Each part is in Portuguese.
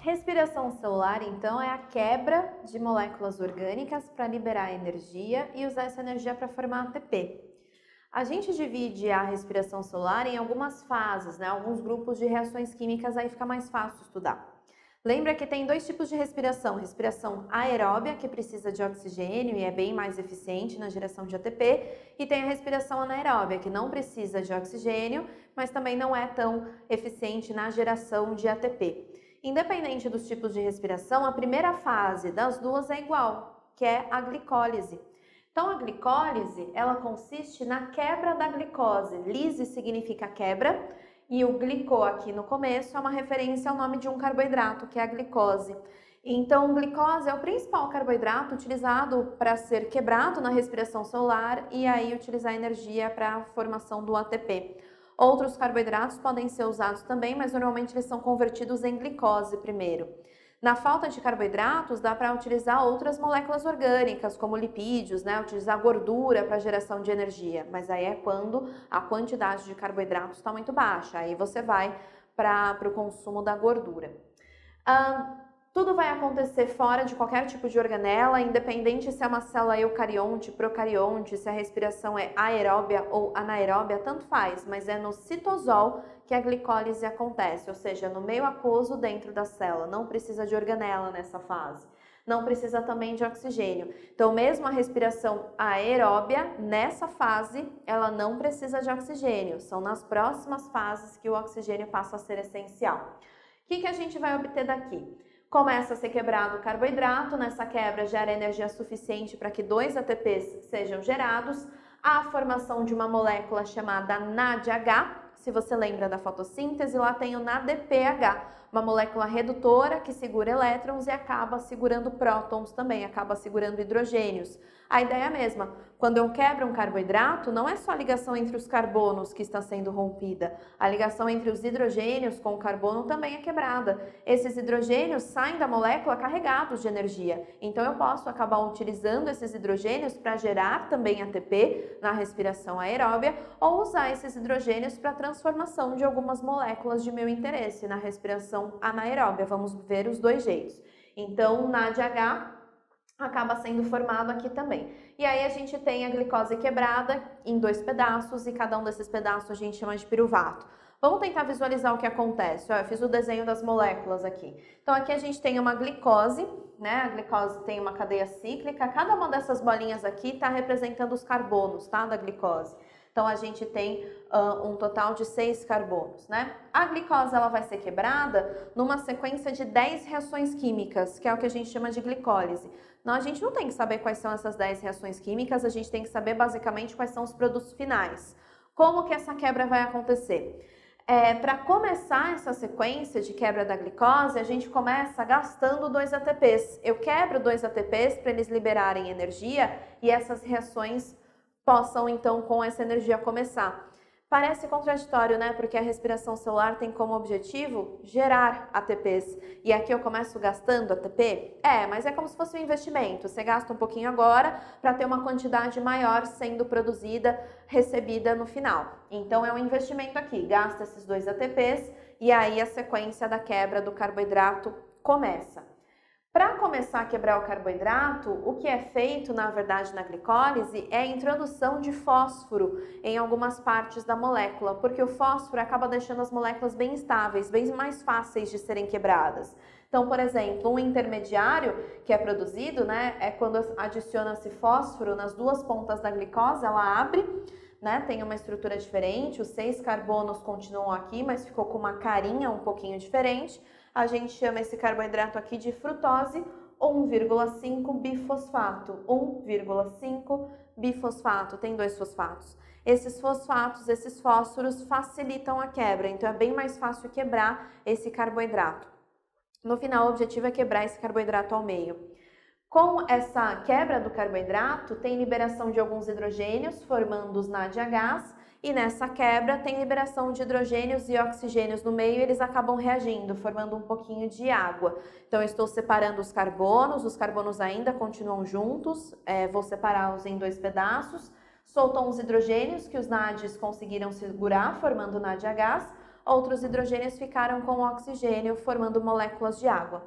Respiração celular, então, é a quebra de moléculas orgânicas para liberar energia e usar essa energia para formar ATP. A gente divide a respiração celular em algumas fases, né? Alguns grupos de reações químicas, aí fica mais fácil estudar. Lembra que tem dois tipos de respiração: respiração aeróbia, que precisa de oxigênio e é bem mais eficiente na geração de ATP, e tem a respiração anaeróbia, que não precisa de oxigênio, mas também não é tão eficiente na geração de ATP. Independente dos tipos de respiração, a primeira fase das duas é igual, que é a glicólise. Então, a glicólise, ela consiste na quebra da glicose. Lise significa quebra e o glicô aqui no começo é uma referência ao nome de um carboidrato, que é a glicose. Então, glicose é o principal carboidrato utilizado para ser quebrado na respiração celular e aí utilizar energia para a formação do ATP. Outros carboidratos podem ser usados também, mas normalmente eles são convertidos em glicose primeiro. Na falta de carboidratos, dá para utilizar outras moléculas orgânicas, como lipídios, né? Utilizar gordura para geração de energia, mas aí é quando a quantidade de carboidratos está muito baixa, aí você vai para o consumo da gordura. Tudo vai acontecer fora de qualquer tipo de organela, independente se é uma célula eucarionte, procarionte, se a respiração é aeróbia ou anaeróbia, tanto faz, mas é no citosol que a glicólise acontece, ou seja, no meio aquoso dentro da célula, não precisa de organela nessa fase. Não precisa também de oxigênio. Então, mesmo a respiração aeróbia, nessa fase, ela não precisa de oxigênio. São nas próximas fases que o oxigênio passa a ser essencial. O que a gente vai obter daqui? Começa a ser quebrado o carboidrato, nessa quebra gera energia suficiente para que 2 ATPs sejam gerados, há a formação de uma molécula chamada NADH, se você lembra da fotossíntese, lá tem o NADPH, uma molécula redutora que segura elétrons e acaba segurando prótons também, acaba segurando hidrogênios. A ideia é a mesma, quando eu quebro um carboidrato, não é só a ligação entre os carbonos que está sendo rompida, a ligação entre os hidrogênios com o carbono também é quebrada. Esses hidrogênios saem da molécula carregados de energia, então eu posso acabar utilizando esses hidrogênios para gerar também ATP na respiração aeróbia ou usar esses hidrogênios para a transformação de algumas moléculas de meu interesse na respiração anaeróbia. Vamos ver os dois jeitos. Então, NADH acaba sendo formado aqui também. E aí a gente tem a glicose quebrada em 2 pedaços e cada um desses pedaços a gente chama de piruvato. Vamos tentar visualizar o que acontece. Ó, eu fiz o desenho das moléculas aqui. Então aqui a gente tem uma glicose, né? A glicose tem uma cadeia cíclica. Cada uma dessas bolinhas aqui está representando os carbonos, tá? Da glicose. Então a gente tem um total de 6 carbonos, né? A glicose ela vai ser quebrada numa sequência de 10 reações químicas, que é o que a gente chama de glicólise. Não, a gente não tem que saber quais são essas 10 reações químicas, a gente tem que saber basicamente quais são os produtos finais. Como que essa quebra vai acontecer? Para começar essa sequência de quebra da glicose, a gente começa gastando 2 ATPs. Eu quebro 2 ATPs para eles liberarem energia e essas reações possam então com essa energia começar. Parece contraditório, né? Porque a respiração celular tem como objetivo gerar ATPs. E aqui eu começo gastando ATP? Mas é como se fosse um investimento. Você gasta um pouquinho agora para ter uma quantidade maior sendo produzida, recebida no final. Então é um investimento aqui. Gasta esses 2 ATPs e aí a sequência da quebra do carboidrato começa. Para começar a quebrar o carboidrato, o que é feito, na verdade, na glicólise é a introdução de fósforo em algumas partes da molécula, porque o fósforo acaba deixando as moléculas bem estáveis, bem mais fáceis de serem quebradas. Então, por exemplo, um intermediário que é produzido, né, é quando adiciona-se fósforo nas 2 pontas da glicose, ela abre, né, tem uma estrutura diferente, os 6 carbonos continuam aqui, mas ficou com uma carinha um pouquinho diferente. A gente chama esse carboidrato aqui de frutose 1,5 bifosfato. 1,5 bifosfato, tem 2 fosfatos. Esses fosfatos, esses fósforos facilitam a quebra, então é bem mais fácil quebrar esse carboidrato. No final, o objetivo é quebrar esse carboidrato ao meio. Com essa quebra do carboidrato, tem liberação de alguns hidrogênios, formando os NADHs, e nessa quebra tem liberação de hidrogênios e oxigênios no meio e eles acabam reagindo, formando um pouquinho de água. Então eu estou separando os carbonos ainda continuam juntos, vou separá-los em 2 pedaços, soltam os hidrogênios que os NADs conseguiram segurar, formando NADHs, outros hidrogênios ficaram com o oxigênio, formando moléculas de água.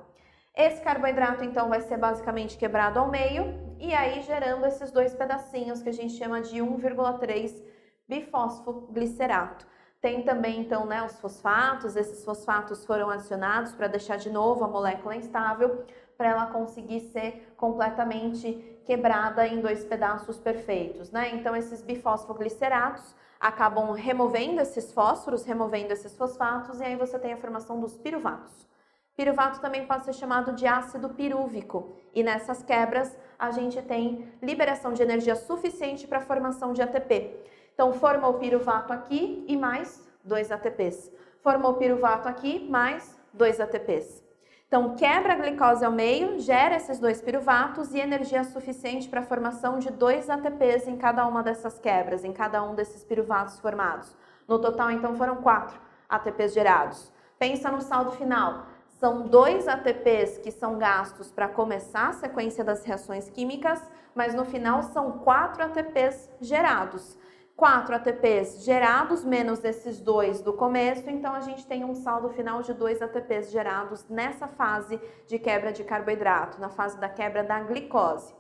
Esse carboidrato, então, vai ser basicamente quebrado ao meio e aí gerando esses dois pedacinhos que a gente chama de 1,3 bifosfoglicerato. Tem também, então, né, os fosfatos. Esses fosfatos foram adicionados para deixar de novo a molécula instável, para ela conseguir ser completamente quebrada em dois pedaços perfeitos, né? Então, esses bifosfogliceratos acabam removendo esses fósforos, removendo esses fosfatos, e aí você tem a formação dos piruvatos. Piruvato também pode ser chamado de ácido pirúvico, e nessas quebras a gente tem liberação de energia suficiente para a formação de ATP. Então, formou o piruvato aqui e mais 2 ATPs. Formou o piruvato aqui, mais 2 ATPs. Então, quebra a glicose ao meio, gera esses 2 piruvatos e energia suficiente para a formação de 2 ATPs em cada uma dessas quebras, em cada um desses piruvatos formados. No total, então, foram 4 ATPs gerados. Pensa no saldo final. São 2 ATPs que são gastos para começar a sequência das reações químicas, mas no final são 4 ATPs gerados. 4 ATPs gerados menos esses 2 do começo, então a gente tem um saldo final de 2 ATPs gerados nessa fase de quebra de carboidrato, na fase da quebra da glicose.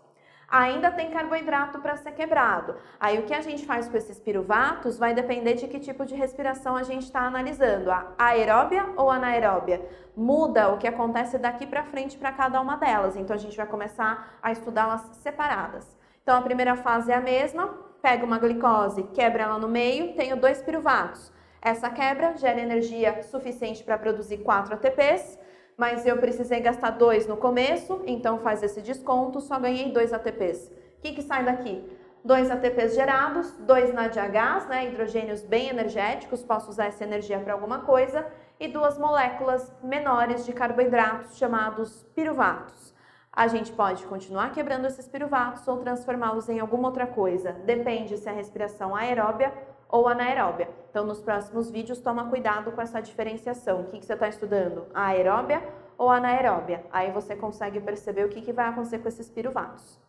Ainda tem carboidrato para ser quebrado. Aí o que a gente faz com esses piruvatos vai depender de que tipo de respiração a gente está analisando, a aeróbia ou anaeróbia. Muda o que acontece daqui para frente para cada uma delas, então a gente vai começar a estudá-las separadas. Então a primeira fase é a mesma, pega uma glicose, quebra ela no meio, tenho 2 piruvatos. Essa quebra gera energia suficiente para produzir 4 ATPs, mas eu precisei gastar 2 no começo, então faz esse desconto, só ganhei 2 ATPs. O que sai daqui? 2 ATPs gerados, 2 NADHs, né, hidrogênios bem energéticos, posso usar essa energia para alguma coisa, e 2 moléculas menores de carboidratos chamados piruvatos. A gente pode continuar quebrando esses piruvatos ou transformá-los em alguma outra coisa, depende se é a respiração aeróbia ou anaeróbia. Então, nos próximos vídeos, toma cuidado com essa diferenciação. O que você está estudando? A aeróbia ou anaeróbia? Aí você consegue perceber o que vai acontecer com esses piruvatos.